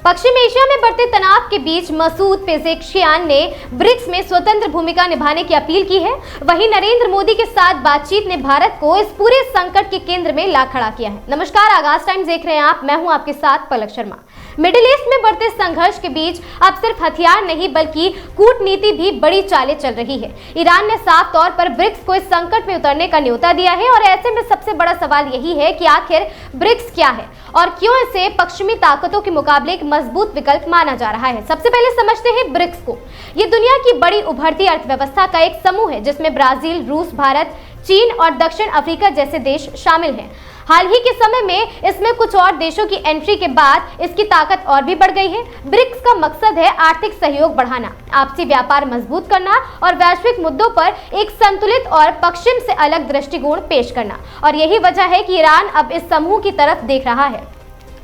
पश्चिम Asia में बढ़ते तनाव के बीच मसूद पेजेश्कियान ने ब्रिक्स में स्वतंत्र भूमिका निभाने की अपील की है। वहीं नरेंद्र मोदी के साथ बातचीत ने भारत को इस पूरे संकट के केंद्र में ला खड़ा किया है। नमस्कार, आगाज टाइम्स देख रहे हैं आप, मैं हूं आपके साथ पलक शर्मा। मिडिल ईस्ट में बढ़ते संघर्ष के बीच अब सिर्फ हथियार नहीं बल्कि कूटनीति भी बड़ी चालें चल रही है। ईरान ने साफ तौर पर ब्रिक्स को इस संकट में उतरने का न्योता दिया है और ऐसे में सबसे बड़ा सवाल यही है कि आखिर ब्रिक्स क्या है और क्यों इसे पश्चिमी ताकतों के मुकाबले एक मजबूत विकल्प माना जा रहा है। सबसे पहले समझते हैं ब्रिक्स को। ये दुनिया की बड़ी उभरती अर्थव्यवस्था का एक समूह है जिसमें ब्राजील, रूस, भारत, चीन और दक्षिण अफ्रीका जैसे देश शामिल हैं। हाल ही के समय में इसमें कुछ और देशों की एंट्री के बाद इसकी ताकत और भी बढ़ गई है। ब्रिक्स का मकसद है आर्थिक सहयोग बढ़ाना, आपसी व्यापार मजबूत करना और वैश्विक मुद्दों पर एक संतुलित और पश्चिम से अलग दृष्टिकोण पेश करना। और यही वजह है कि ईरान अब इस समूह की तरफ देख रहा है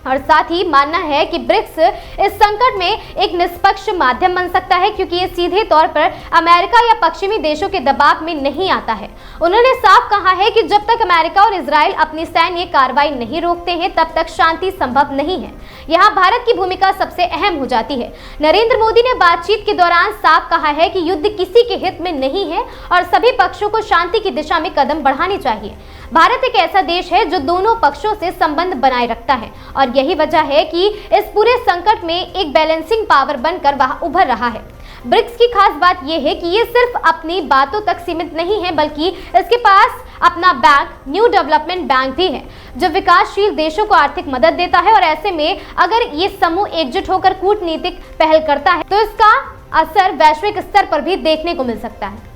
और साथ ही मानना है कि ब्रिक्स इस संकट में एक निष्पक्ष माध्यम बन सकता है, क्योंकि ये सीधे तौर पर अमेरिका या पश्चिमी देशों के दबाव में नहीं आता है। उन्होंने साफ कहा है कि जब तक अमेरिका और इजराइल अपनी सैन्य कार्रवाई नहीं रोकते हैं तब तक शांति संभव नहीं है। यहाँ भारत की भूमिका सबसे अहम हो जाती है। नरेंद्र मोदी ने बातचीत के दौरान साफ कहा है कि युद्ध किसी के हित में नहीं है और सभी पक्षों को शांति की दिशा में कदम बढ़ाने चाहिए। भारत एक ऐसा देश है जो दोनों पक्षों से संबंध बनाए रखता है और यही वजह है कि इस पूरे संकट में एक बैलेंसिंग पावर बनकर वह उभर रहा है। ब्रिक्स की खास बात यह है कि ये सिर्फ अपनी बातों तक सीमित नहीं है, बल्कि इसके पास अपना बैंक, न्यू डेवलपमेंट बैंक भी है जो विकासशील देशों को आर्थिक मदद देता है। और ऐसे में अगर ये समूह एकजुट होकर कूटनीतिक पहल करता है तो इसका असर वैश्विक स्तर पर भी देखने को मिल सकता है।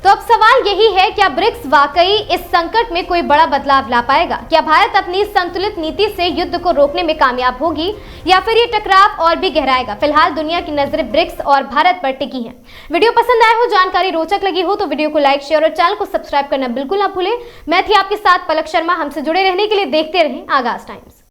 तो अब सवाल यही है, क्या ब्रिक्स वाकई इस संकट में कोई बड़ा बदलाव ला पाएगा? क्या भारत अपनी संतुलित नीति से युद्ध को रोकने में कामयाब होगी या फिर ये टकराव और भी गहराएगा? फिलहाल दुनिया की नजरें ब्रिक्स और भारत पर टिकी हैं। वीडियो पसंद आया हो, जानकारी रोचक लगी हो तो वीडियो को लाइक, शेयर और चैनल को सब्सक्राइब करना बिल्कुल ना भूलें। मैं थी आपके साथ पलक शर्मा। हमसे जुड़े रहने के लिए देखते रहें आगाज टाइम्स।